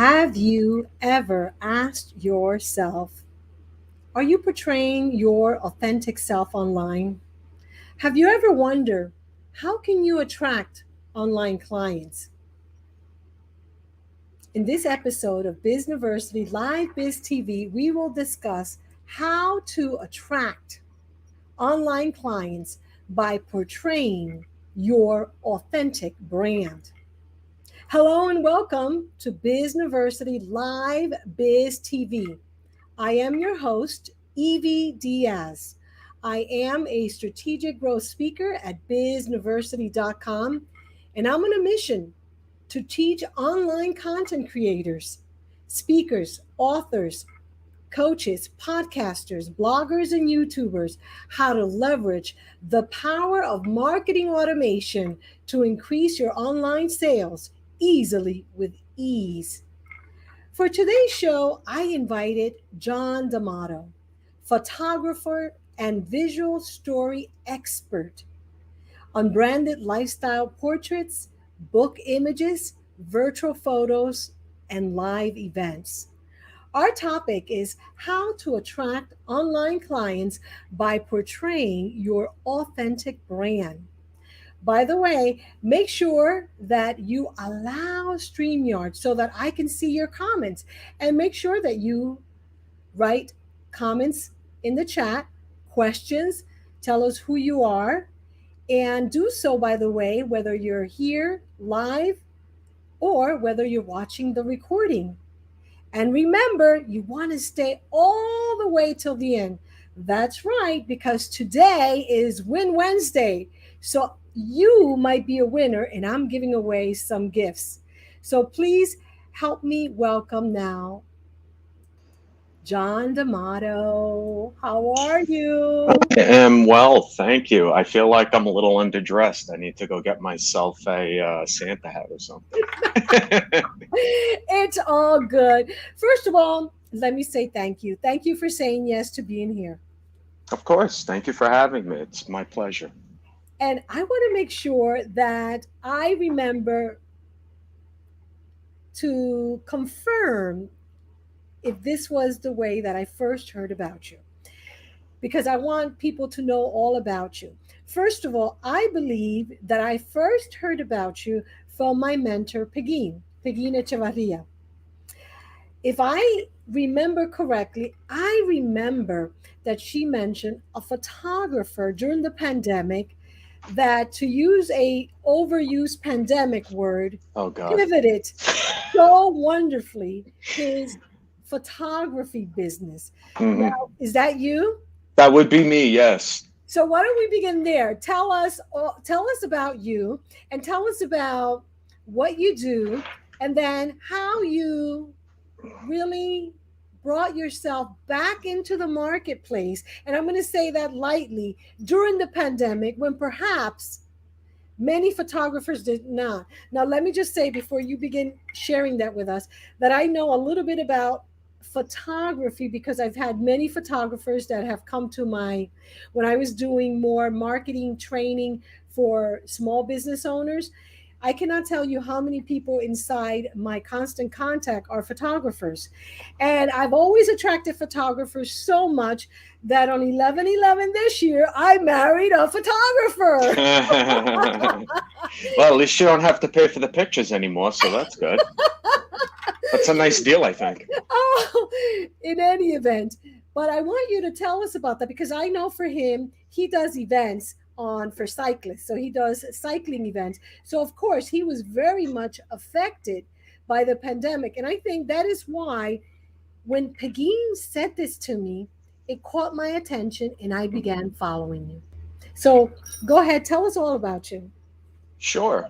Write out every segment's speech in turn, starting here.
Have you ever asked yourself, are you portraying your authentic self online? Have you ever wondered, how can you attract online clients? In this episode of Bizniversity LiveBizTV, we will discuss how to attract online clients by portraying your authentic brand. Hello and welcome to Bizniversity Live Biz TV. I am your host, Evie Diaz. I am a strategic growth speaker at Bizniversity.com, and I'm on a mission to teach online content creators, speakers, authors, coaches, podcasters, bloggers, and YouTubers how to leverage the power of marketing automation to increase your online sales easily with ease. For today's show, I invited John Demato, photographer and visual story expert on branded lifestyle portraits, book images, virtual photos, and live events. Our topic is how to attract online clients by portraying your authentic brand. By the way, make sure that you allow StreamYard so that I can see your comments, and make sure that you write comments in the chat, questions, tell us who you are, and do so, by the way, whether you're here live or whether you're watching the recording. And remember, you want to stay all the way till the end. That's right, because today is Win Wednesday. So you might be a winner, and I'm giving away some gifts. So please help me welcome now John Demato. How are you? I am well, thank you. I feel like I'm a little underdressed. I need to go get myself a Santa hat or something. It's all good. First of all, let me say thank you. Thank you for saying yes to being here. Of course, thank you for having me. It's my pleasure. And I want to make sure that I remember to confirm if this was the way that I first heard about you, because I want people to know all about you. First of all, I believe that I first heard about you from my mentor, Pegin Echevarria. If I remember correctly, I remember that she mentioned a photographer during the pandemic that, to use a overused pandemic word, Oh God. pivoted so wonderfully his photography business. Mhm. Now, is that you? That would be me, yes. So why don't we begin there? Tell us about you, and tell us about what you do, and then how you really brought yourself back into the marketplace. And I'm going to say that lightly, during the pandemic, when perhaps many photographers did not. Now, let me just say before you begin sharing that with us that I know a little bit about photography because I've had many photographers that have come to when I was doing more marketing training for small business owners. I cannot tell you how many people inside my constant contact are photographers. And I've always attracted photographers so much that on 11/11 this year, I married a photographer. Well, at least you don't have to pay for the pictures anymore, so that's good. That's a nice deal, I think. Oh, in any event, but I want you to tell us about that because I know for him, he does events on for cyclists. So he does cycling events. So of course, he was very much affected by the pandemic. And I think that is why when Pegin said this to me, it caught my attention and I began following you. So go ahead, tell us all about you. Sure.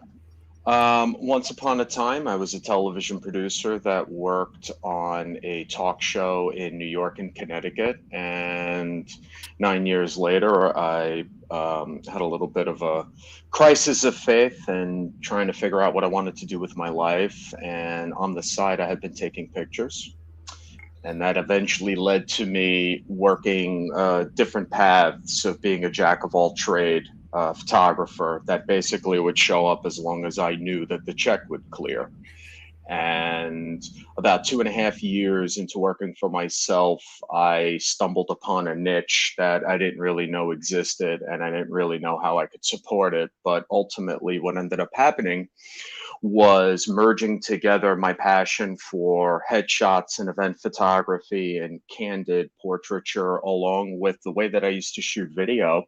Once upon a time, I was a television producer that worked on a talk show in New York and Connecticut. And 9 years later, I had a little bit of a crisis of faith and trying to figure out what I wanted to do with my life. And on the side, I had been taking pictures. And that eventually led to me working different paths of being a jack of all trade photographer that basically would show up as long as I knew that the check would clear. And about 2.5 years into working for myself, I stumbled upon a niche that I didn't really know existed, and I didn't really know how I could support it. But ultimately, what ended up happening was merging together my passion for headshots and event photography and candid portraiture, along with the way that I used to shoot video.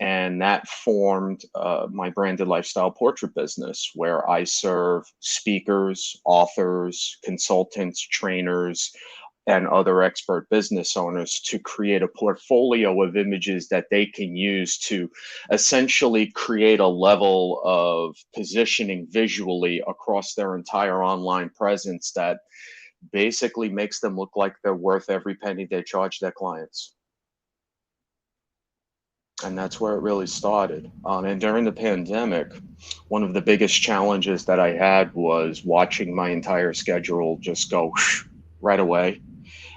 And that formed my branded lifestyle portrait business, where I serve speakers, authors, consultants, trainers, and other expert business owners to create a portfolio of images that they can use to essentially create a level of positioning visually across their entire online presence that basically makes them look like they're worth every penny they charge their clients. And that's where it really started. And during the pandemic, one of the biggest challenges that I had was watching my entire schedule just go right away.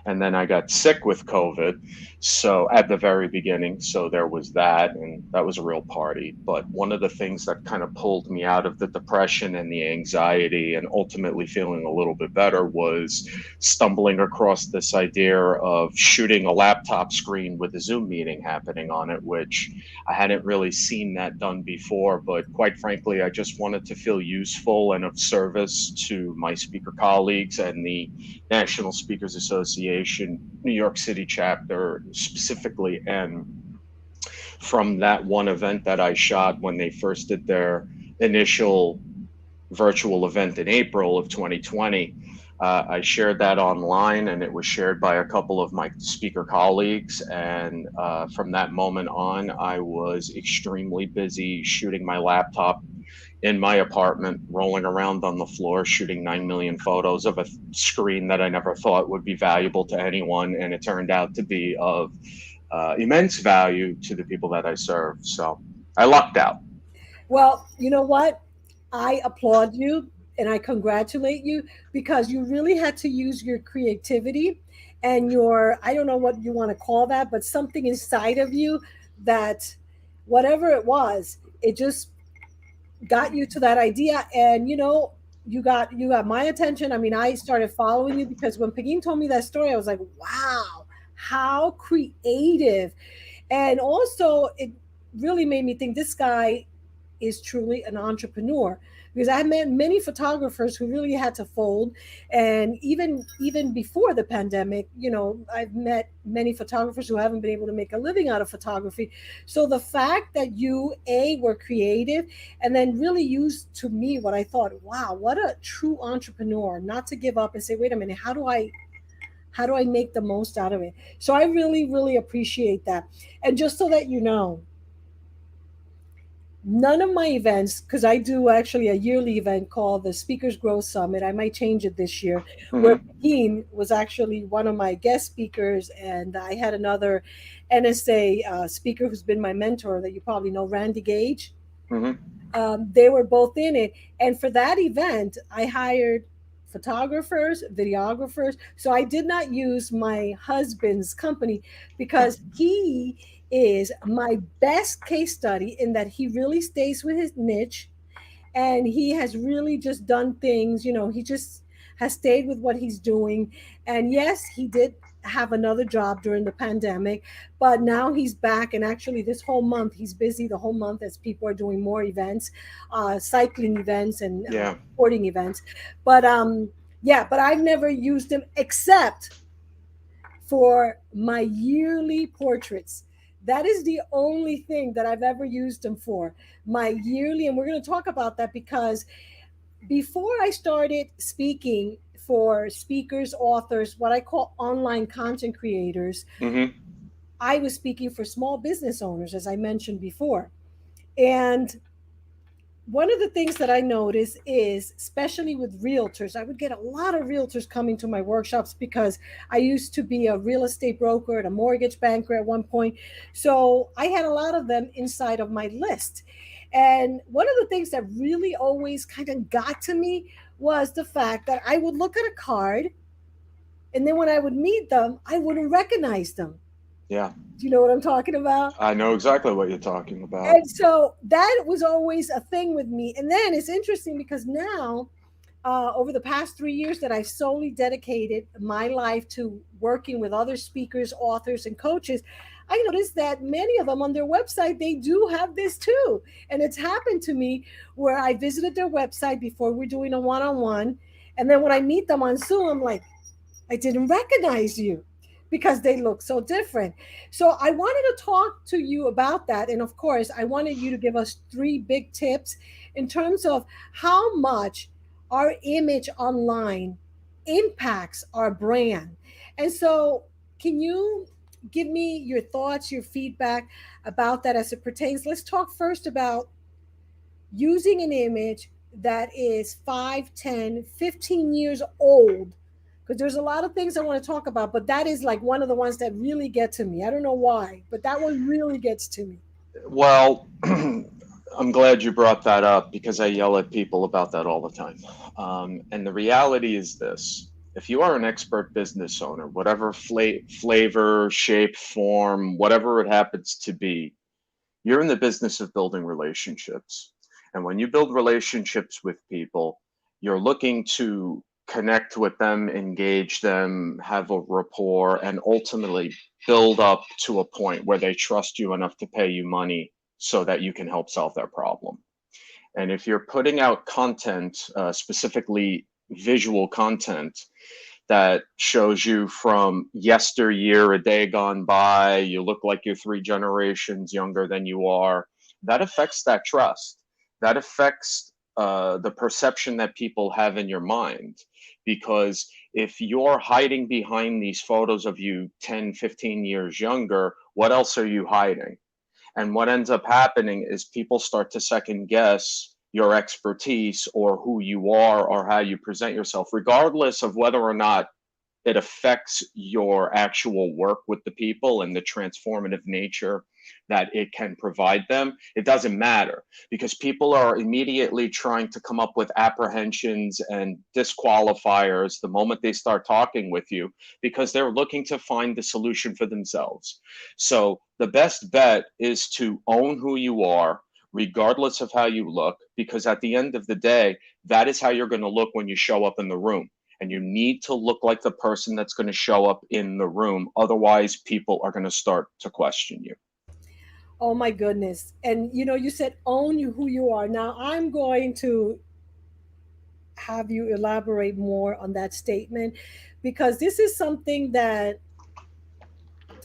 And then I got sick with COVID. So at the very beginning, so there was that, and that was a real party. But one of the things that kind of pulled me out of the depression and the anxiety and ultimately feeling a little bit better was stumbling across this idea of shooting a laptop screen with a Zoom meeting happening on it, which I hadn't really seen that done before. But quite frankly, I just wanted to feel useful and of service to my speaker colleagues and the National Speakers Association, New York City chapter specifically. And from that one event that I shot when they first did their initial virtual event in April of 2020, I shared that online, and it was shared by a couple of my speaker colleagues. And from that moment on, I was extremely busy shooting my laptop in my apartment, rolling around on the floor, shooting 9 million photos of a screen that I never thought would be valuable to anyone. And it turned out to be of immense value to the people that I serve. So I lucked out. Well, you know what? I applaud you and I congratulate you because you really had to use your creativity and your, I don't know what you want to call that, but something inside of you that whatever it was, it just got you to that idea. And you got my attention. I mean, I started following you because when Peggy told me that story, I was like, wow, how creative. And also it really made me think this guy is truly an entrepreneur because I met many photographers who really had to fold. And even before the pandemic, I've met many photographers who haven't been able to make a living out of photography. So the fact that you were creative and then really used to me what I thought, wow, what a true entrepreneur, not to give up and say, wait a minute, how do I make the most out of it? So I really, really appreciate that. And just so that you know, none of my events, because I do actually a yearly event called the Speakers Growth Summit. I might change it this year, where Mm-hmm. Dean was actually one of my guest speakers, and I had another NSA speaker who's been my mentor that you probably know, Randy Gage. Mm-hmm. They were both in it. And for that event, I hired photographers, videographers. So I did not use my husband's company because he is my best case study in that he really stays with his niche and he has really just done things, he just has stayed with what he's doing. And yes, he did have another job during the pandemic, but now he's back. And actually, this whole month, he's busy the whole month as people are doing more events, cycling events and Yeah. sporting events. But yeah, but I've never used him except for my yearly portraits. That is the only thing that I've ever used him for, my yearly. And we're going to talk about that because before I started speaking for speakers, authors, what I call online content creators, Mm-hmm. I was speaking for small business owners, as I mentioned before. And one of the things that I noticed is, especially with realtors, I would get a lot of realtors coming to my workshops because I used to be a real estate broker and a mortgage banker at one point. So I had a lot of them inside of my list. And one of the things that really always kind of got to me was the fact that I would look at a card and then when I would meet them, I wouldn't recognize them. Yeah. Do you know what I'm talking about? I know exactly what you're talking about. And so that was always a thing with me. And then it's interesting because now over the past 3 years that I've solely dedicated my life to working with other speakers, authors, and coaches, I noticed that many of them on their website, they do have this too. And it's happened to me where I visited their website before we're doing a one on one. And then when I meet them on Zoom, I'm like, I didn't recognize you because they look so different. So I wanted to talk to you about that. And of course, I wanted you to give us three big tips in terms of how much our image online impacts our brand. And so, can you give me your thoughts, your feedback about that as it pertains? Let's talk first about using an image that is 5, 10, 15 years old, because there's a lot of things I want to talk about, but that is like one of the ones that really get to me. I don't know why, but that one really gets to me. Well, I'm glad you brought that up because I yell at people about that all the time. And the reality is this: if you are an expert business owner, whatever flavor, shape, form, whatever it happens to be, you're in the business of building relationships. And when you build relationships with people, you're looking to connect with them, engage them, have a rapport, and ultimately build up to a point where they trust you enough to pay you money so that you can help solve their problem. And if you're putting out content, specifically visual content, that shows you from yesteryear, a day gone by, you look like you're 3 generations younger than you are, that affects that trust. That affects the perception that people have in your mind. Because if you're hiding behind these photos of you 10, 15 years younger, what else are you hiding? And what ends up happening is people start to second guess your expertise or who you are or how you present yourself, regardless of whether or not it affects your actual work with the people and the transformative nature that it can provide them. It doesn't matter because people are immediately trying to come up with apprehensions and disqualifiers the moment they start talking with you because they're looking to find the solution for themselves. So the best bet is to own who you are, regardless of how you look, because at the end of the day, that is how you're going to look when you show up in the room. And you need to look like the person that's going to show up in the room. Otherwise, people are going to start to question you. Oh my goodness. And you said own you who you are. Now I'm going to have you elaborate more on that statement because this is something that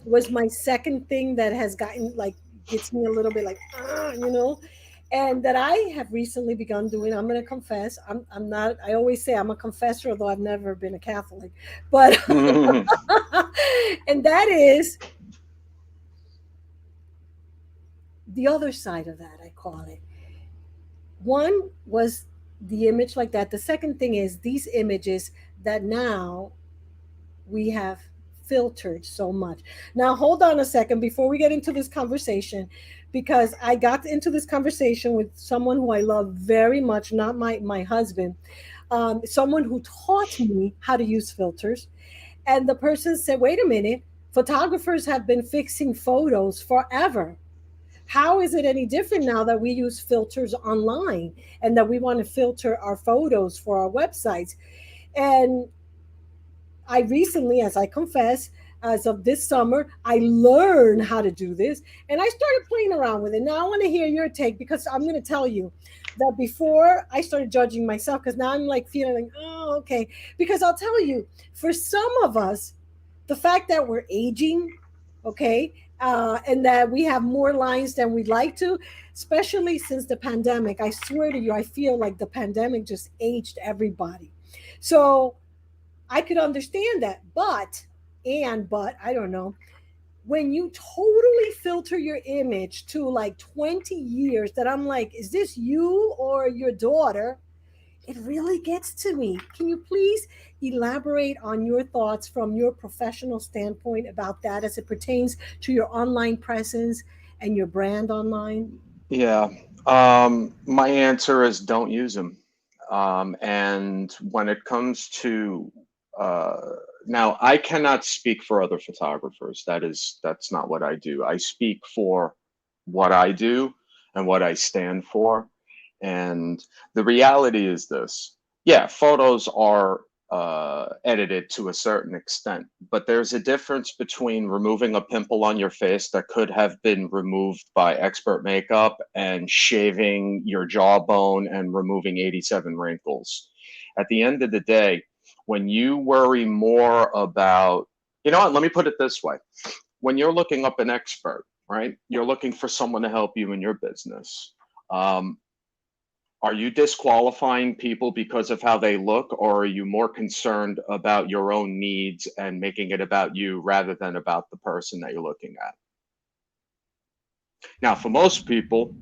was my second thing that has gotten like gets me a little bit like and that I have recently begun doing. I'm going to confess. I'm not. I always say I'm a confessor, although I've never been a Catholic. But and that is the other side of that. I call it. One was the image like that. The second thing is these images that now we have filtered so much. Now, hold on a second before we get into this conversation, because I got into this conversation with someone who I love very much, not my husband, someone who taught me how to use filters. And the person said, wait a minute, photographers have been fixing photos forever. How is it any different now that we use filters online and that we want to filter our photos for our websites? And I recently, as I confess, as of this summer, I learned how to do this and I started playing around with it. Now I want to hear your take because I'm going to tell you that before I started judging myself, because now I'm like feeling like, oh, okay. Because I'll tell you, for some of us, the fact that we're aging, okay, and that we have more lines than we'd like to, especially since the pandemic, I swear to you, I feel like the pandemic just aged everybody. So I could understand that, but I don't know. When you totally filter your image to like 20 years, that I'm like, is this you or your daughter? It really gets to me. Can you please elaborate on your thoughts from your professional standpoint about that as it pertains to your online presence and your brand online? Yeah. My answer is don't use them. And when it comes to now, I cannot speak for other photographers. That's not what I do. I speak for what I do and what I stand for. And the reality is this: Yeah, photos are edited to a certain extent, but there's a difference between removing a pimple on your face that could have been removed by expert makeup and shaving your jawbone and removing 87 wrinkles. At the end of the day, when you worry more about, you know what, let me put it this way. When you're looking up an expert, right, you're looking for someone to help you in your business. Um, are you disqualifying people because of how they look, or are you more concerned about your own needs and making it about you rather than about the person that you're looking at? Now, for most people,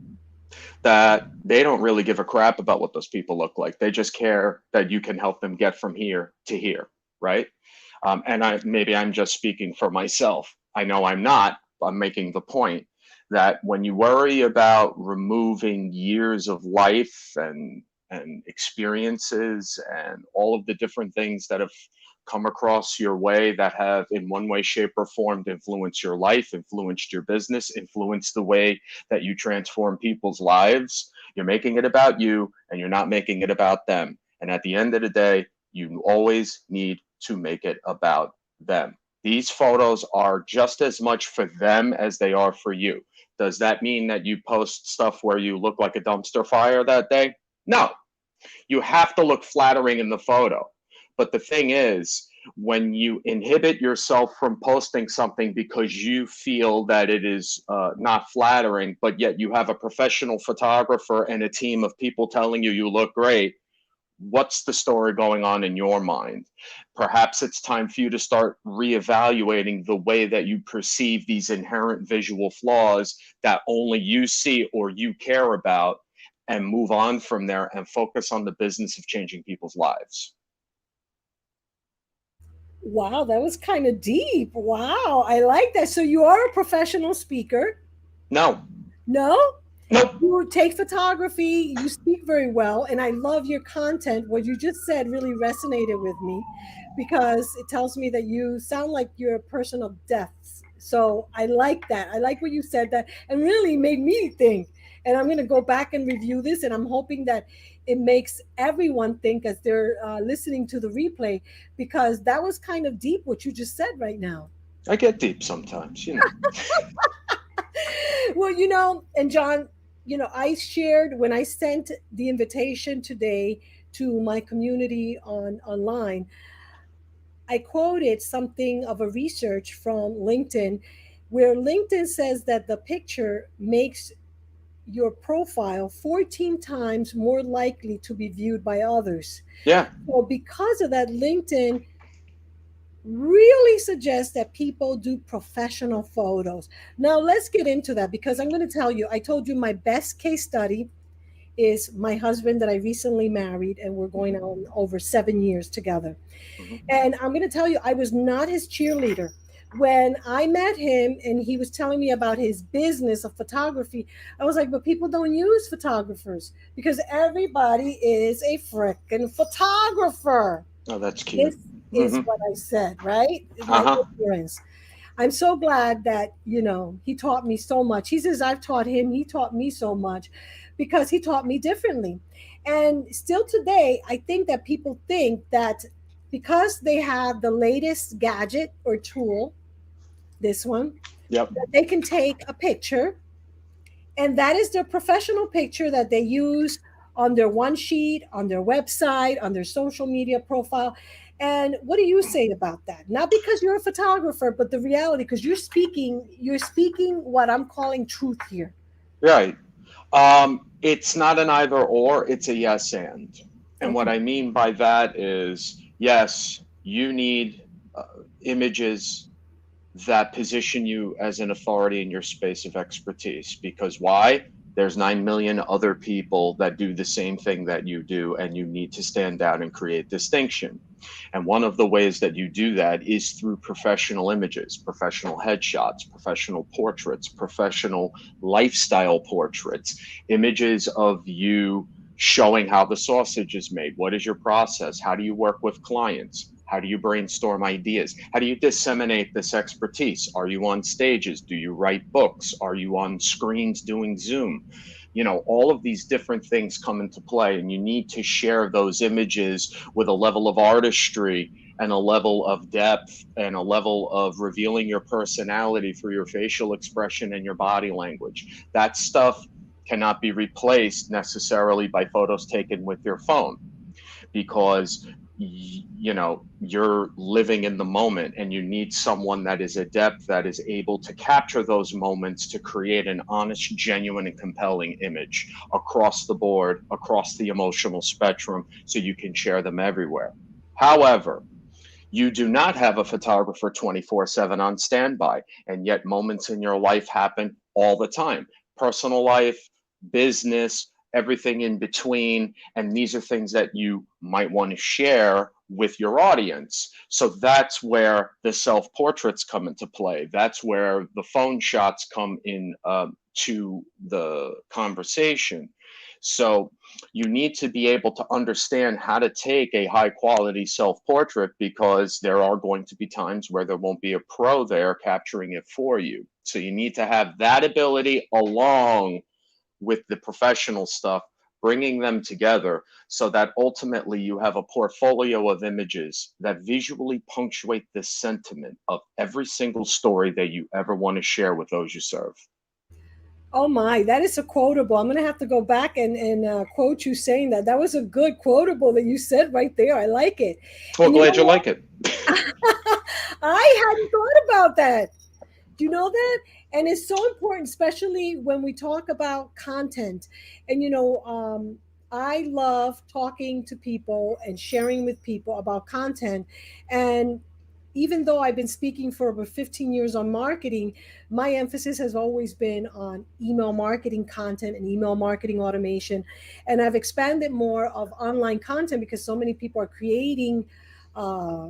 that they don't really give a crap about what those people look like. They just care that you can help them get from here to here, right? Maybe I'm just speaking for myself. I know I'm not. I'm making the point that when you worry about removing years of life and experiences and all of the different things that have come across your way that have in one way, shape, or form influenced your life, influenced your business, influenced the way that you transform people's lives, you're making it about you and you're not making it about them. And at the end of the day, you always need to make it about them. These photos are just as much for them as they are for you. Does that mean that you post stuff where you look like a dumpster fire that day? No. You have to look flattering in the photo. But the thing is, when you inhibit yourself from posting something because you feel that it is not flattering, but yet you have a professional photographer and a team of people telling you you look great, what's the story going on in your mind? Perhaps it's time for you to start reevaluating the way that you perceive these inherent visual flaws that only you see or you care about, and move on from there and focus on the business of changing people's lives. Wow, that was kind of deep. Wow, I like that. So you are a professional speaker? No. No? Nope. You take photography, you speak very well, and I love your content. What you just said really resonated with me because it tells me that you sound like you're a person of depth. So I like that. I like what you said that and really made me think. And I'm going to go back and review this, and I'm hoping that it makes everyone think as they're listening to the replay because that was kind of deep what you just said right now. I get deep sometimes, you know. Well, and John, I shared when I sent the invitation today to my community online, I quoted something of a research from LinkedIn where LinkedIn says that the picture makes your profile 14 times more likely to be viewed by others. Yeah. So because of that, LinkedIn really suggest that people do professional photos. Now, let's get into that because I'm going to tell you, I told you my best case study is my husband that I recently married, and we're going on over 7 years together. Mm-hmm. And I'm going to tell you, I was not his cheerleader. When I met him and he was telling me about his business of photography, I was like, but people don't use photographers because everybody is a frickin' photographer. Oh, that's cute. This is Mm-hmm. what I said, right? My Uh-huh. ignorance. I'm so glad that, he taught me so much. He says, I've taught him, he taught me so much because he taught me differently. And still today, I think that people think that because they have the latest gadget or tool, this one, Yep. that they can take a picture and that is their professional picture that they use on their one sheet, on their website, on their social media profile. And what do you say about that? Not because you're a photographer, but the reality, because you're speaking what I'm calling truth here. Right. It's not an either or, it's a yes and. And what Okay. I mean by that is, yes, you need images that position you as an authority in your space of expertise. Because why? There's 9 million other people that do the same thing that you do, and you need to stand out and create distinction. And one of the ways that you do that is through professional images, professional headshots, professional portraits, professional lifestyle portraits, images of you showing how the sausage is made. What is your process? How do you work with clients? How do you brainstorm ideas? How do you disseminate this expertise? Are you on stages? Do you write books? Are you on screens doing Zoom? All of these different things come into play, and you need to share those images with a level of artistry and a level of depth and a level of revealing your personality through your facial expression and your body language. That stuff cannot be replaced necessarily by photos taken with your phone, because you're living in the moment, and you need someone that is adept, that is able to capture those moments to create an honest, genuine, and compelling image across the board, across the emotional spectrum, so you can share them everywhere. However, you do not have a photographer 24/7 on standby, and yet moments in your life happen all the time. Personal life, business, everything in between. And these are things that you might want to share with your audience. So that's where the self-portraits come into play. That's where the phone shots come in to the conversation. So you need to be able to understand how to take a high quality self-portrait, because there are going to be times where there won't be a pro there capturing it for you. So you need to have that ability along with the professional stuff, bringing them together so that ultimately you have a portfolio of images that visually punctuate the sentiment of every single story that you ever want to share with those you serve. Oh my, that is a quotable. I'm going to have to go back and quote you saying that. That was a good quotable that you said right there. I like it. Well, And you glad know you what? like it. I hadn't thought about that. Do you know that? And it's so important, especially when we talk about content. And I love talking to people and sharing with people about content. And even though I've been speaking for over 15 years on marketing, my emphasis has always been on email marketing content and email marketing automation. And I've expanded more of online content because so many people are creating uh,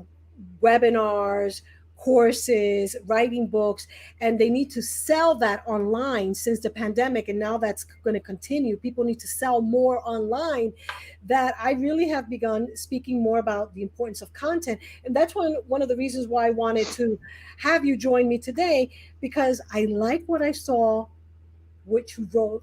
webinars, courses, writing books, and they need to sell that online since the pandemic. And now that's going to continue. People need to sell more online. That I really have begun speaking more about the importance of content. And that's one of the reasons why I wanted to have you join me today, because I like what I saw, which you wrote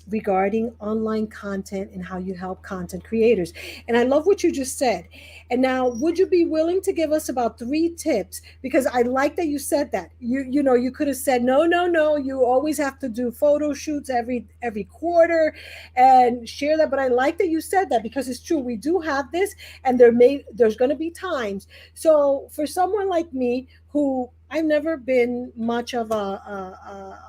regarding online content and how you help content creators. And I love what you just said. And now, would you be willing to give us about 3 tips? Because I like that you said that. You could have said no, no, no. You always have to do photo shoots every quarter and share that. But I like that you said that, because it's true. We do have this, and there's going to be times. So for someone like me, who I've never been much of a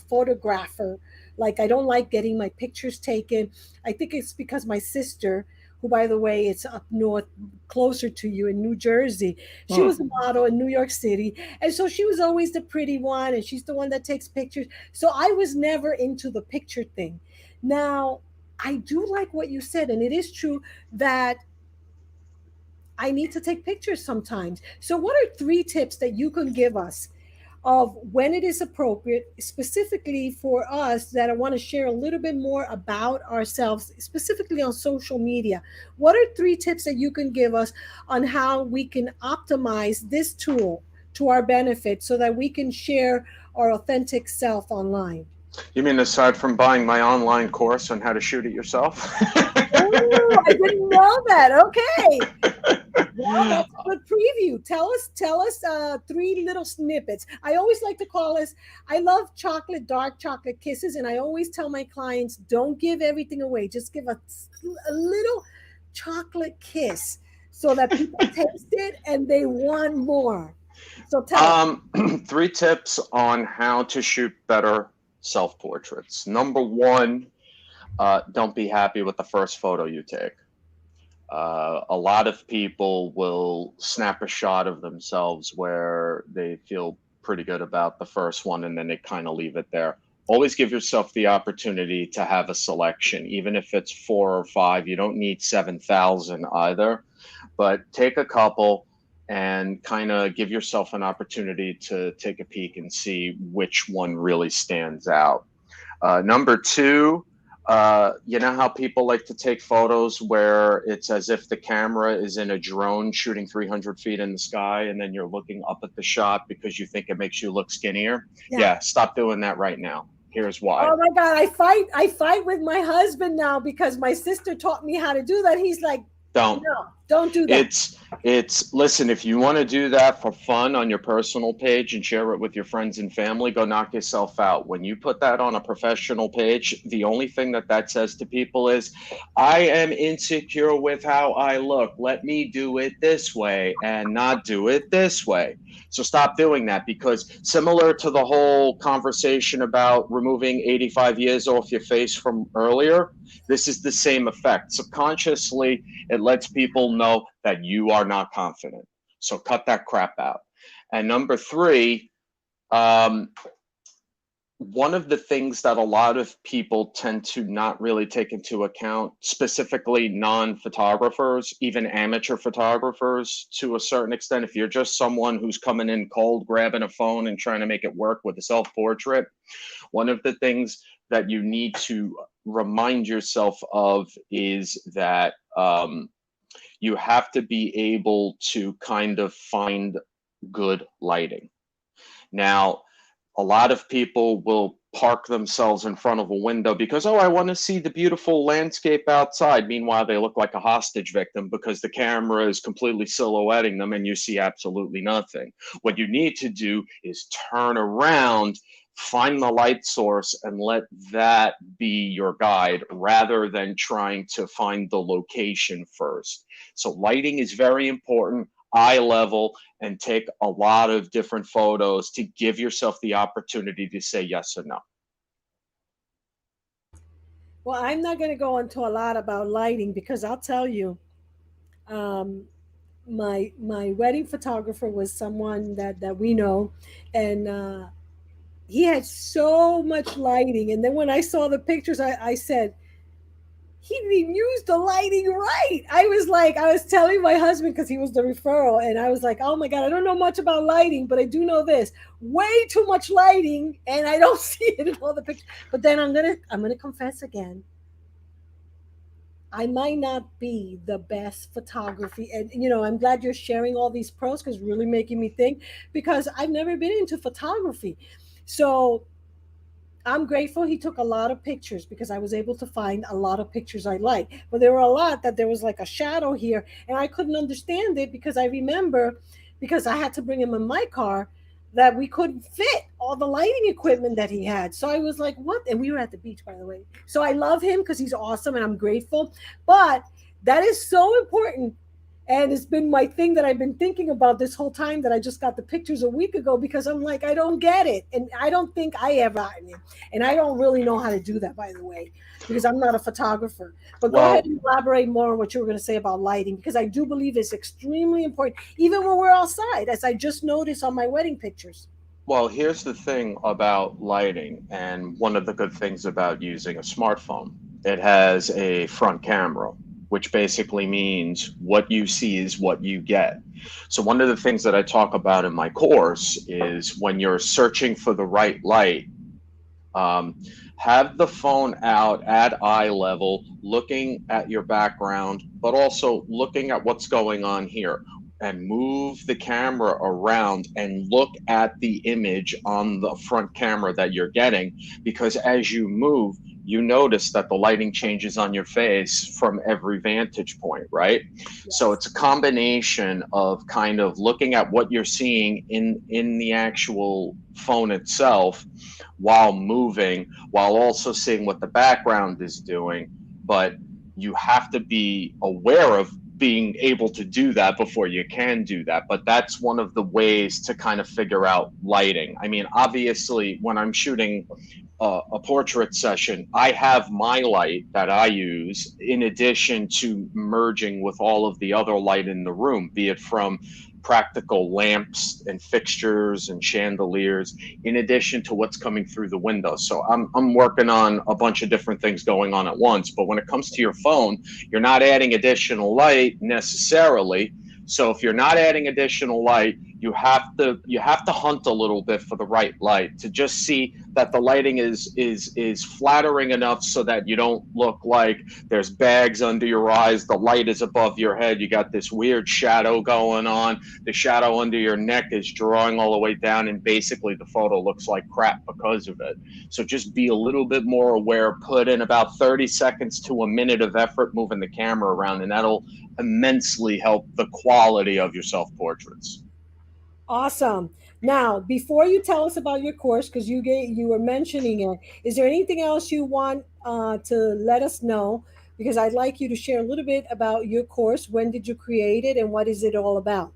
photographer. Like, I don't like getting my pictures taken. I think it's because my sister, who, by the way, it's up north, closer to you in New Jersey, she Hmm. was a model in New York City. And so she was always the pretty one, and she's the one that takes pictures. So I was never into the picture thing. Now, I do like what you said, and it is true that I need to take pictures sometimes. So, what are 3 tips that you can give us of when it is appropriate, specifically for us that I want to share a little bit more about ourselves, specifically on social media? What are 3 tips that you can give us on how we can optimize this tool to our benefit so that we can share our authentic self online? You mean aside from buying my online course on how to shoot it yourself? Oh, I didn't know that. Okay. Well, that's a good preview. Tell us 3 little snippets. I always like to call us, I love chocolate, dark chocolate kisses, and I always tell my clients, don't give everything away. Just give a little chocolate kiss so that people taste it and they want more. So tell us. 3 tips on how to shoot better self-portraits. Number one, don't be happy with the first photo you take. A lot of people will snap a shot of themselves where they feel pretty good about the first one, and then they kind of leave it there. Always give yourself the opportunity to have a selection, even if it's 4 or 5. You don't need 7,000 either, but take a couple and kind of give yourself an opportunity to take a peek and see which one really stands out. Number two, you know how people like to take photos where it's as if the camera is in a drone shooting 300 feet in the sky, and then you're looking up at the shot because you think it makes you look skinnier? Yeah. Yeah, stop doing that right now. Here's why. Oh my God, I fight with my husband now because my sister taught me how to do that. He's like, Don't. no, don't do that. Listen, if you want to do that for fun on your personal page and share it with your friends and family, go knock yourself out. When you put that on a professional page, the only thing that says to people is, I am insecure with how I look. Let me do it this way and not do it this way. So stop doing that, because similar to the whole conversation about removing 85 years off your face from earlier, this is the same effect. Subconsciously, it lets people know that you are not confident. So cut that crap out. And number three, one of the things that a lot of people tend to not really take into account, specifically non-photographers, even amateur photographers to a certain extent, if you're just someone who's coming in cold, grabbing a phone and trying to make it work with a self-portrait, one of the things that you need to remind yourself of is that you have to be able to kind of find good lighting. Now, a lot of people will park themselves in front of a window because, oh, I want to see the beautiful landscape outside. Meanwhile, they look like a hostage victim because the camera is completely silhouetting them and you see absolutely nothing. What you need to do is turn around, find the light source, and let that be your guide rather than trying to find the location first. So lighting is very important. Eye level, and take a lot of different photos to give yourself the opportunity to say yes or no. Well, I'm not going to go into a lot about lighting because I'll tell you, um, my wedding photographer was someone that we know, and he had so much lighting. And then when I saw the pictures, I said, he didn't use the lighting right. I was like, I was telling my husband because he was the referral, and I was like, oh my God, I don't know much about lighting, but I do know this: way too much lighting, and I don't see it in all the pictures. But then I'm gonna confess again. I might not be the best photography, and I'm glad you're sharing all these pros because really making me think because I've never been into photography, so I'm grateful he took a lot of pictures because I was able to find a lot of pictures I like. But there were a lot that there was like a shadow here, and I couldn't understand it because I remember, because I had to bring him in my car, that we couldn't fit all the lighting equipment that he had. So I was like, what? And we were at the beach, by the way. So I love him because he's awesome and I'm grateful. But that is so important. And it's been my thing that I've been thinking about this whole time that I just got the pictures a week ago because I'm like, I don't get it. And I don't think I ever gotten it. And I don't really know how to do that, by the way, because I'm not a photographer. But go ahead and elaborate more on what you were going to say about lighting, because I do believe it's extremely important, even when we're outside, as I just noticed on my wedding pictures. Well, here's the thing about lighting, and one of the good things about using a smartphone. It has a front camera, which basically means what you see is what you get. So one of the things that I talk about in my course is when you're searching for the right light, have the phone out at eye level, looking at your background, but also looking at what's going on here, and move the camera around and look at the image on the front camera that you're getting, because as you move, you notice that the lighting changes on your face from every vantage point, right? Yes. So it's a combination of kind of looking at what you're seeing in the actual phone itself while moving, while also seeing what the background is doing. But you have to be aware of being able to do that before you can do that. But that's one of the ways to kind of figure out lighting. I mean, obviously, when I'm shooting a portrait session, I have my light that I use in addition to merging with all of the other light in the room, be it from practical lamps and fixtures and chandeliers, in addition to what's coming through the window. So I'm working on a bunch of different things going on at once. But when it comes to your phone, you're not adding additional light necessarily. So if you're not adding additional light, you have to hunt a little bit for the right light to just see that the lighting is flattering enough so that you don't look like there's bags under your eyes, the light is above your head, you got this weird shadow going on, the shadow under your neck is drawing all the way down, and basically the photo looks like crap because of it. So just be a little bit more aware, put in about 30 seconds to a minute of effort moving the camera around, and that'll immensely help the quality of your self portraits. Awesome. Now, before you tell us about your course, because you were mentioning it, is there anything else you want to let us know? Because I'd like you to share a little bit about your course. When did you create it, and what is it all about?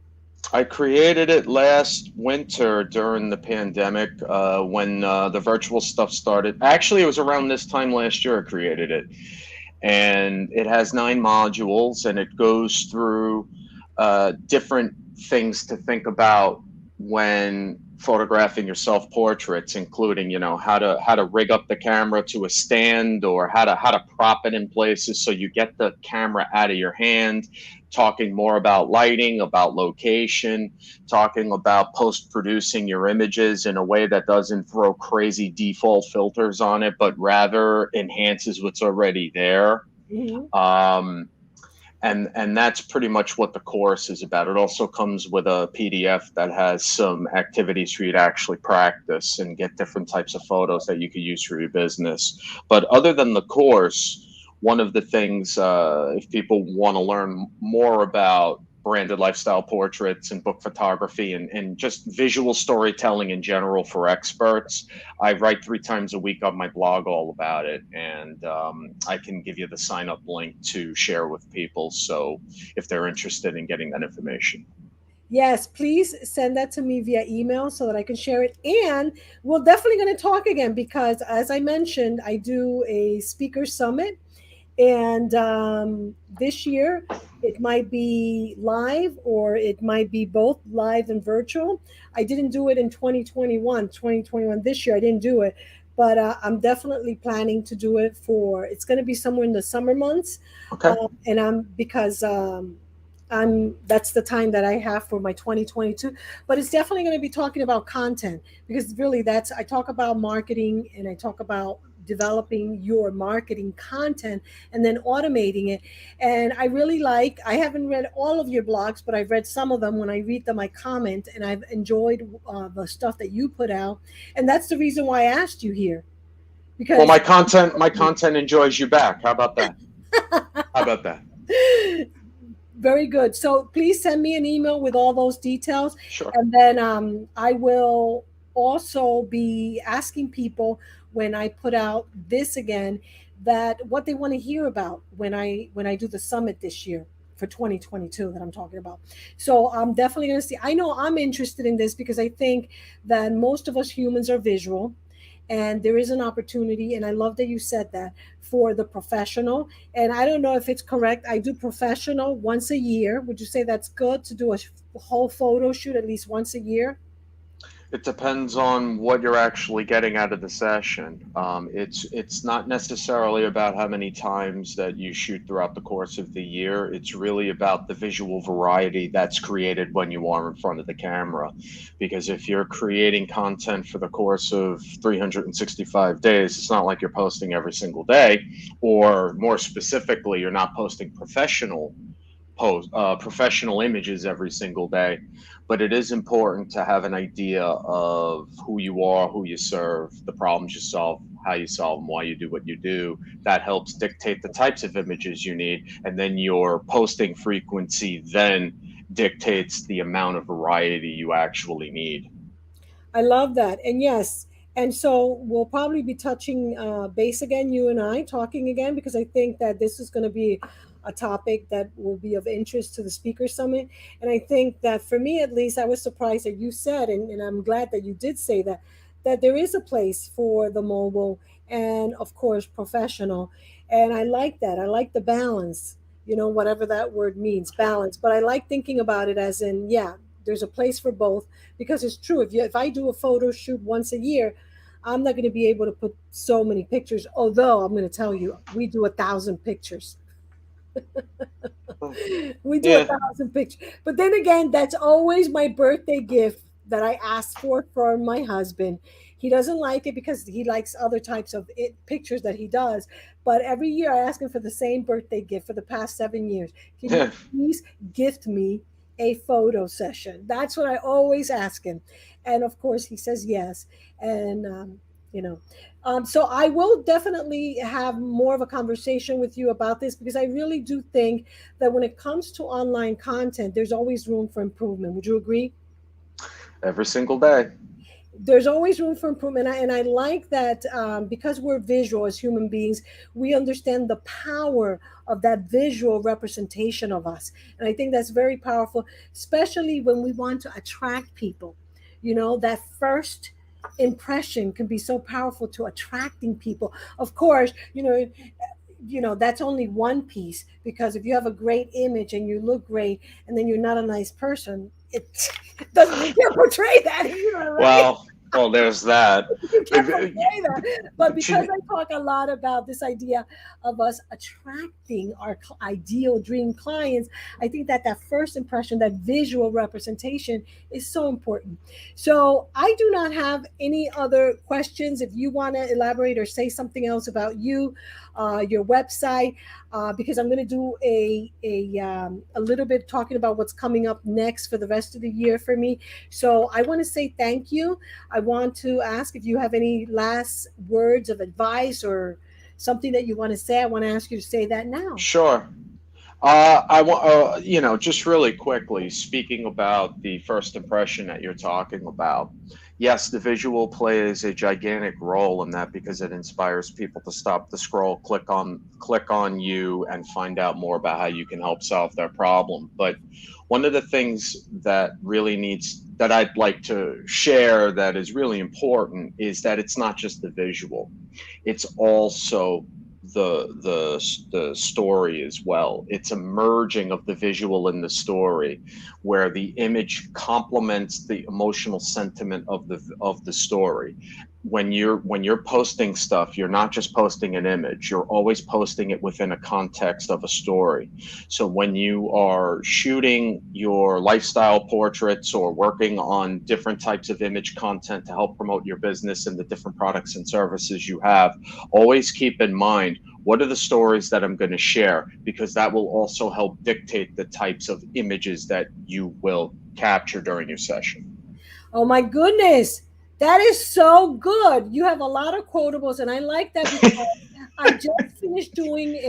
I created it last winter during the pandemic when the virtual stuff started. Actually, it was around this time last year I created it. And it has 9 modules, and it goes through different things to think about when photographing your self portraits, including how to rig up the camera to a stand, or how to prop it in places so you get the camera out of your hand, talking more about lighting, about location, talking about post producing your images in a way that doesn't throw crazy default filters on it, but rather enhances what's already there. Hmm. um, and that's pretty much what the course is about. It also comes with a PDF that has some activities for you to actually practice and get different types of photos that you could use for your business. But other than the course, one of the things, if people want to learn more about branded lifestyle portraits and book photography and just visual storytelling in general for experts, I write 3 times a week on my blog all about it, and I can give you the sign up link to share with people. So if they're interested in getting that information. Yes, please send that to me via email so that I can share it. And we're definitely going to talk again because, as I mentioned, I do a speaker summit. And this year, it might be live or it might be both live and virtual. I didn't do it in 2021 this year. I didn't do it. But I'm definitely planning to do it it's going to be somewhere in the summer months. Okay. And because that's the time that I have for my 2022. But it's definitely going to be talking about content because really I talk about marketing and I talk about developing your marketing content and then automating it. And I haven't read all of your blogs, but I've read some of them. When I read them, I comment, and I've enjoyed the stuff that you put out. And that's the reason why I asked you here Well, because my content enjoys you back. How about that? How about that? very good. So please send me an email with all those details. Sure. And then I will also be asking people when I put out this again that what they want to hear about when I do the summit this year for 2022 that I'm talking about. So I'm definitely going to see. I know I'm interested in this because I think that most of us humans are visual, and there is an opportunity, and I love that you said that, for the professional. And I don't know if it's correct, I do professional once a year. Would you say that's good to do a whole photo shoot at least once a year? It depends on what you're actually getting out of the session. It's not necessarily about how many times that you shoot throughout the course of the year. It's really about the visual variety that's created when you are in front of the camera. Because if you're creating content for the course of 365 days, it's not like you're posting every single day, or more specifically, you're not posting professional images every single day. But it is important to have an idea of who you are, who you serve, the problems you solve, how you solve them, why you do what you do. That helps dictate the types of images you need, and then your posting frequency then dictates the amount of variety you actually need. I love that. And yes, and so we'll probably be touching base again, you and I talking again, because I think that this is going to be a topic that will be of interest to the Speaker Summit. And I think that for me, at least, I was surprised that you said, and I'm glad that you did say that, that there is a place for the mobile and, of course, professional. And I like that. I like the balance, whatever that word means, balance. But I like thinking about it as in, yeah, there's a place for both because it's true. If I do a photo shoot once a year, I'm not going to be able to put so many pictures. Although I'm going to tell you, we do 1,000 pictures. We do Yeah. 1,000 pictures. But then again, that's always my birthday gift that I asked for my husband. He doesn't like it because he likes other types of pictures that he does. But every year I ask him for the same birthday gift for the past 7 years. Can you please gift me a photo session? That's what I always ask him. And of course, he says yes. And, you know, so I will definitely have more of a conversation with you about this because I really do think that when it comes to online content, there's always room for improvement. Would you agree? Every single day. There's always room for improvement. And I like that because we're visual as human beings, we understand the power of that visual representation of us. And I think that's very powerful, especially when we want to attract people. That first impression can be so powerful to attracting people. Of course, that's only one piece, because if you have a great image and you look great and then you're not a nice person, it doesn't, you can't portray that either, right? Well, there's that. You can't portray that. But because I talk a lot about this idea of us attracting our ideal dream clients, I think that that first impression, that visual representation, is so important. So I do not have any other questions. If you want to elaborate or say something else about your website, because I'm going to do a little bit talking about what's coming up next for the rest of the year for me. So I want to say thank you. I want to ask if you have any last words of advice or something that you want to say. I want to ask you to say that now. Sure. I want, just really quickly, speaking about the first impression that you're talking about. Yes, the visual plays a gigantic role in that because it inspires people to stop the scroll, click on you, and find out more about how you can help solve their problem. But one of the things that I'd like to share that is really important is that it's not just the visual; it's also the story as well. It's a merging of the visual and the story, where the image complements the emotional sentiment of the story. When you're posting stuff, you're not just posting an image, you're always posting it within a context of a story. So when you are shooting your lifestyle portraits or working on different types of image content to help promote your business and the different products and services you have, always keep in mind, what are the stories that I'm going to share? Because that will also help dictate the types of images that you will capture during your session. Oh my goodness. That is so good. You have a lot of quotables, and I like that because I just finished doing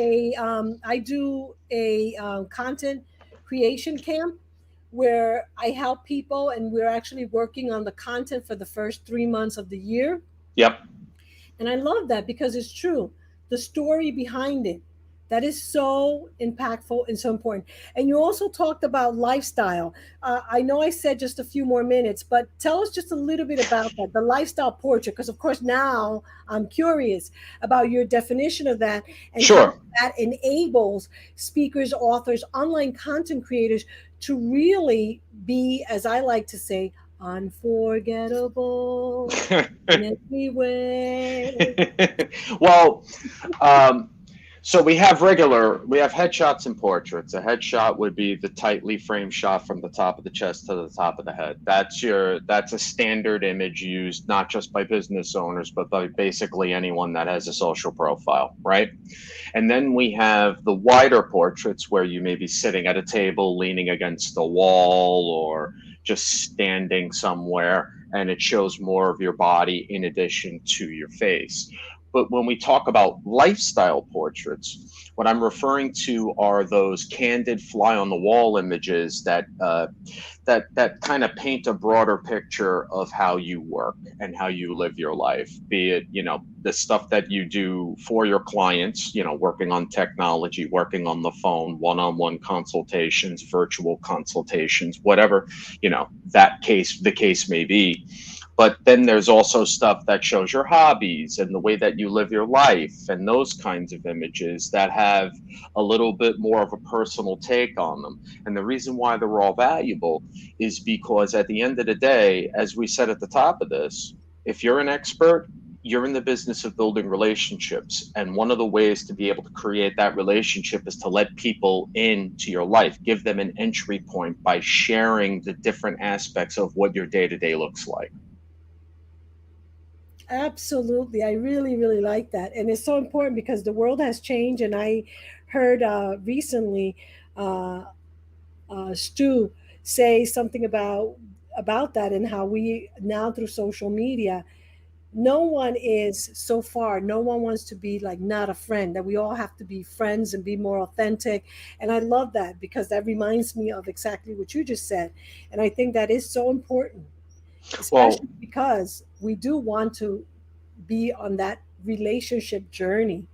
I do a content creation camp where I help people, and we're actually working on the content for the first 3 months of the year. Yep. And I love that because it's true. The story behind it. That is so impactful and so important. And you also talked about lifestyle. I know I said just a few more minutes, but tell us just a little bit about that, the lifestyle portrait, because of course now I'm curious about your definition of that and how Sure. that enables speakers, authors, online content creators to really be, as I like to say, unforgettable in every way. Well, um, so we have headshots and portraits. A headshot would be the tightly framed shot from the top of the chest to the top of the head. That's a standard image used not just by business owners, but by basically anyone that has a social profile, right? And then we have the wider portraits where you may be sitting at a table, leaning against a wall, or just standing somewhere, and it shows more of your body in addition to your face. But when we talk about lifestyle portraits, what I'm referring to are those candid fly on the wall images that kind of paint a broader picture of how you work and how you live your life, be it, the stuff that you do for your clients, working on technology, working on the phone, one-on-one consultations, virtual consultations, whatever, the case may be. But then there's also stuff that shows your hobbies and the way that you live your life, and those kinds of images that have a little bit more of a personal take on them. And the reason why they're all valuable is because at the end of the day, as we said at the top of this, if you're an expert, you're in the business of building relationships. And one of the ways to be able to create that relationship is to let people into your life, give them an entry point by sharing the different aspects of what your day-to-day looks like. Absolutely. I really, really like that. And it's so important because the world has changed. And I heard recently uh, Stu say something about that and how we now through social media, no one is so far, no one wants to be like not a friend, that we all have to be friends and be more authentic. And I love that because that reminds me of exactly what you just said. And I think that is so important, Well, especially because we do want to be on that relationship journey.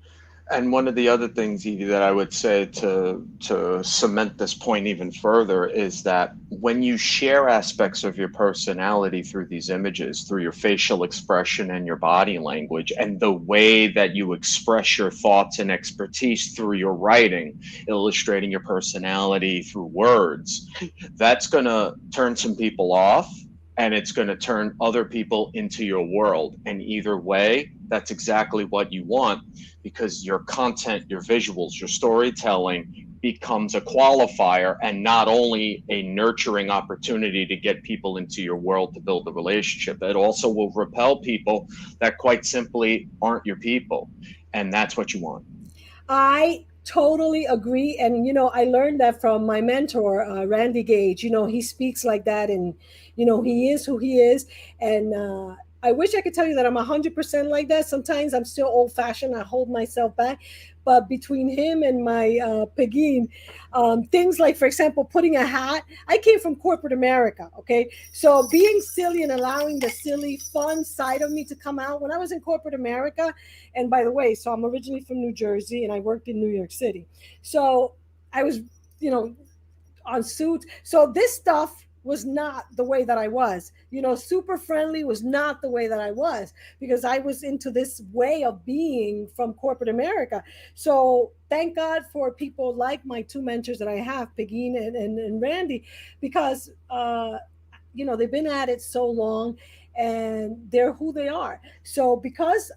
and one of the other things, Evie, that I would say to cement this point even further is that when you share aspects of your personality through these images, through your facial expression and your body language, and the way that you express your thoughts and expertise through your writing, illustrating your personality through words, that's going to turn some people off, and it's going to turn other people into your world. And either way, that's exactly what you want, because your content, your visuals, your storytelling becomes a qualifier and not only a nurturing opportunity to get people into your world to build a relationship. It also will repel people that quite simply aren't your people. And that's what you want. I totally agree. And, I learned that from my mentor, Randy Gage. He speaks like that and, he is who he is. And I wish I could tell you that I'm 100% like that. Sometimes I'm still old fashioned. I hold myself back. But between him and my Pegeen, things like, for example, putting a hat, I came from corporate America. Okay. So being silly and allowing the silly, fun side of me to come out when I was in corporate America. And by the way, so I'm originally from New Jersey and I worked in New York City. So I was, you know, on suits. So this stuff was not the way that I was. Super friendly was not the way that I was because I was into this way of being from corporate America. So thank God for people like my two mentors that I have, Pegeen and Randy, because they've been at it so long and they're who they are. So because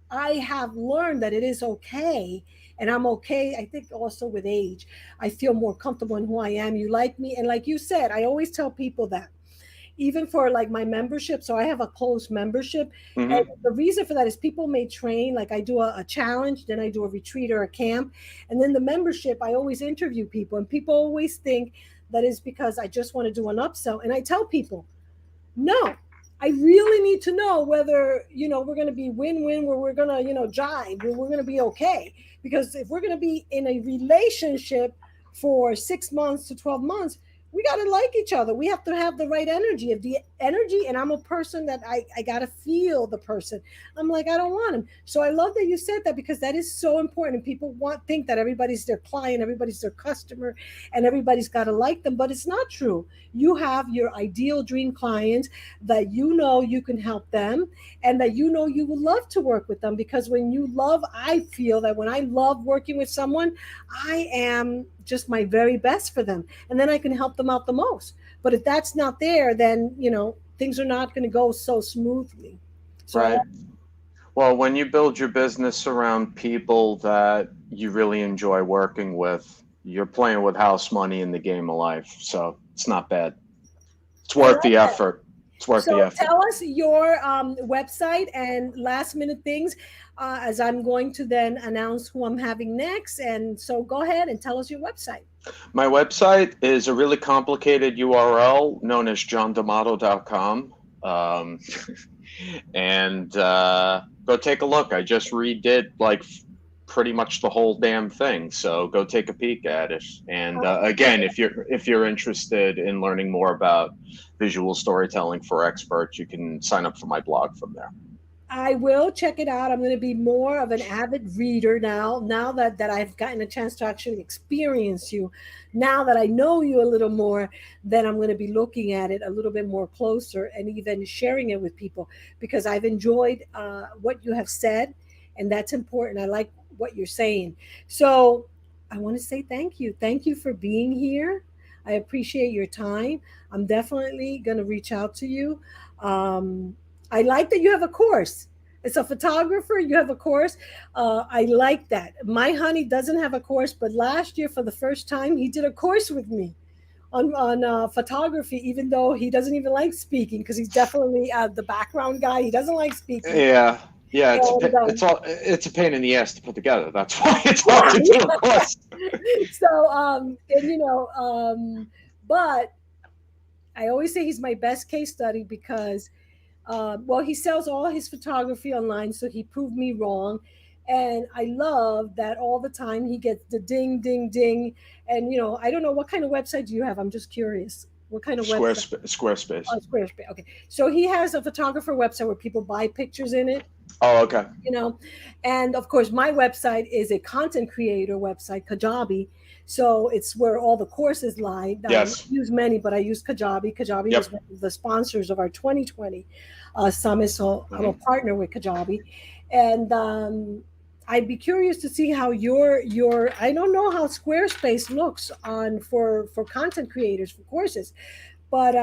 I have learned that it is okay. And I'm okay. I think also with age, I feel more comfortable in who I am. You like me. And like you said, I always tell people that even for like my membership. So I have a closed membership. And Mm-hmm. the reason for that is people may train, like I do a challenge, then I do a retreat or a camp. And then the membership, I always interview people. And people always think that is because I just want to do an upsell. And I tell people, no, I really need to know whether, we're going to be win-win, where we're going to, jive, where we're going to be okay. Because if we're going to be in a relationship for 6 months to 12 months, we got to like each other. We have to have the right energy. If the energy, and I'm a person that I got to feel the person. I'm like, I don't want him. So I love that you said that because that is so important. And people think that everybody's their client, everybody's their customer, and everybody's got to like them. But it's not true. You have your ideal dream clients that you can help them and that you would love to work with them because when you love, I feel that when I love working with someone, I am just my very best for them and then I can help them out the most. But if that's not there, then things are not going to go so smoothly. So I Right. Well, when you build your business around people that you really enjoy working with, you're playing with house money in the game of life. So it's not bad. It's I worth like the that. effort. It's worth the So effort. tell us your website and last minute things as I'm going to then announce who I'm having next. And so go ahead and tell us your website. My website is a really complicated URL known as johndemato.com. Um, and go take a look. I just redid like pretty much the whole damn thing. So go take a peek at it. And again, if you're interested in learning more about visual storytelling for experts, you can sign up for my blog from there. I will check it out. I'm going to be more of an avid reader now that I've gotten a chance to actually experience you. Now that I know you a little more, then I'm going to be looking at it a little bit more closer and even sharing it with people because I've enjoyed what you have said, and that's important. I like what you're saying. So I want to say thank you. Thank you for being here. I appreciate your time. I'm definitely going to reach out to you. I like that you have a course. It's a photographer. You have a course. I like that. My honey doesn't have a course, but last year for the first time, he did a course with me on photography, even though he doesn't even like speaking because he's definitely the background guy. He doesn't like speaking. Yeah. Yeah, And, it's a pain in the ass to put together. That's why it's hard to do a course. So but I always say he's my best case study because well, he sells all his photography online, so he proved me wrong. And I love that all the time he gets the ding, ding, ding. And, I don't know, what kind of website do you have? I'm just curious. What kind of website? Squarespace. Oh, Squarespace. Okay. So he has a photographer website where people buy pictures in it. Oh, okay. And of course, my website is a content creator website, Kajabi. So it's where all the courses lie. Yes. I use many, but I use Kajabi. Kajabi was one of the sponsors of our 2020 summit. So I'm a partner with Kajabi. And I'd be curious to see how your I don't know how Squarespace looks for content creators for courses, but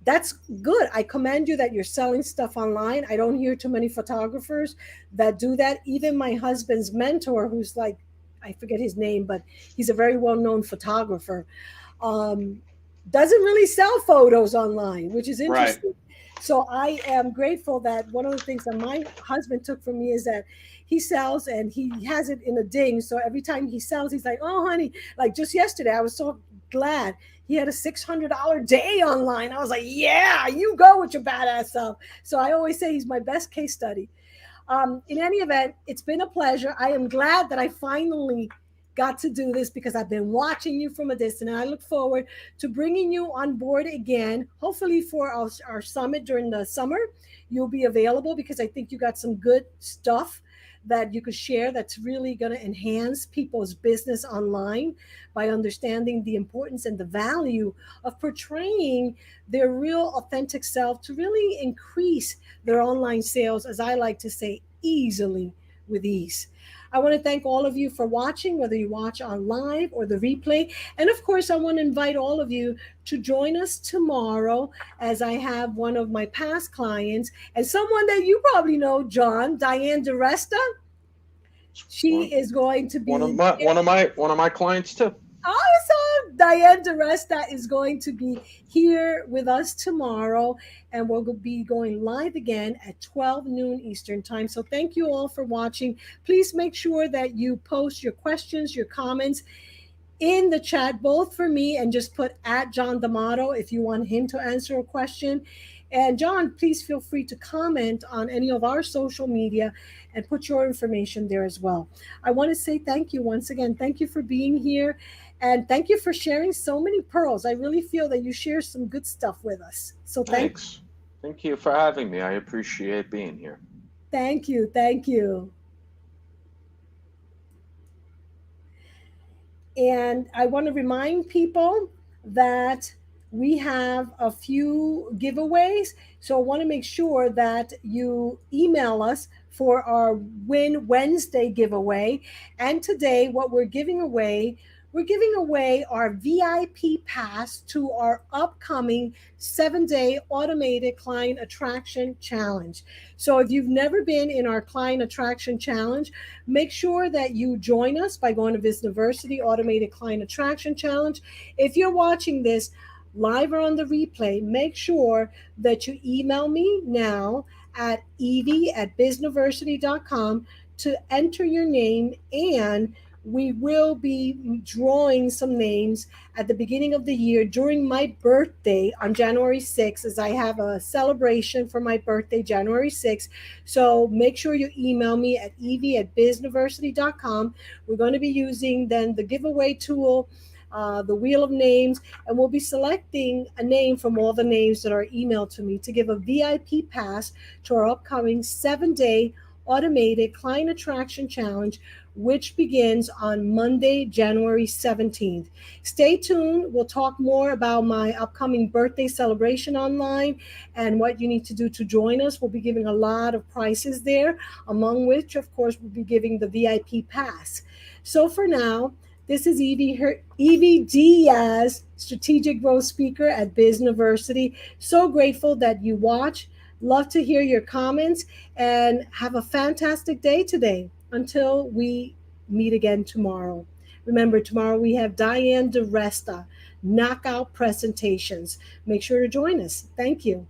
that's good. I commend you that you're selling stuff online. I don't hear too many photographers that do that. Even my husband's mentor, who's like, I forget his name, but he's a very well-known photographer, doesn't really sell photos online, which is interesting. Right. So I am grateful that one of the things that my husband took from me is that he sells and he has it in a ding. So every time he sells, he's like, oh, honey, like just yesterday, I was so glad he had a $600 day online. I was like, yeah, you go with your badass self. So I always say he's my best case study. In any event, it's been a pleasure. I am glad that I finally got to do this because I've been watching you from a distance, and I look forward to bringing you on board again, hopefully for our summit during the summer. You'll be available because I think you got some good stuff that you could share that's really going to enhance people's business online by understanding the importance and the value of portraying their real authentic self to really increase their online sales, as I like to say, easily with ease. I want to thank all of you for watching, whether you watch on live or the replay. And of course, I want to invite all of you to join us tomorrow as I have one of my past clients and someone that you probably know, John, Diane DeResta. She is going to be one of my clients too. Awesome. Diane DeResta is going to be here with us tomorrow, and we'll be going live again at 12 noon Eastern time. So thank you all for watching. Please make sure that you post your questions, your comments in the chat, both for me and just put at John Demato if you want him to answer a question. And John, please feel free to comment on any of our social media and put your information there as well. I want to say thank you once again. Thank you for being here. And thank you for sharing so many pearls. I really feel that you share some good stuff with us. So thanks. Thank you for having me. I appreciate being here. Thank you. Thank you. And I want to remind people that we have a few giveaways. So I want to make sure that you email us for our Win Wednesday giveaway. And today, what we're giving away our VIP pass to our upcoming 7-day automated client attraction challenge. So if you've never been in our client attraction challenge, make sure that you join us by going to Bizniversity Automated Client Attraction Challenge. If you're watching this live or on the replay, make sure that you email me now at evie@bizniversity.com to enter your name, and we will be drawing some names at the beginning of the year during my birthday on January 6th, as I have a celebration for my birthday, January 6th. So make sure you email me at evie@bizniversity.com. We're going to be using then the giveaway tool, the wheel of names, and we'll be selecting a name from all the names that are emailed to me to give a VIP pass to our upcoming 7-day automated client attraction challenge, which begins on Monday, January 17th. Stay tuned. We'll talk more about my upcoming birthday celebration online and what you need to do to join us. We'll be giving a lot of prizes there, among which, of course, we'll be giving the VIP pass. So for now, this is Evie Diaz, Strategic Growth Speaker at Bizniversity. So grateful that you watch. Love to hear your comments and have a fantastic day today until we meet again tomorrow. Remember, tomorrow we have Diane DeResta, knockout presentations. Make sure to join us. Thank you.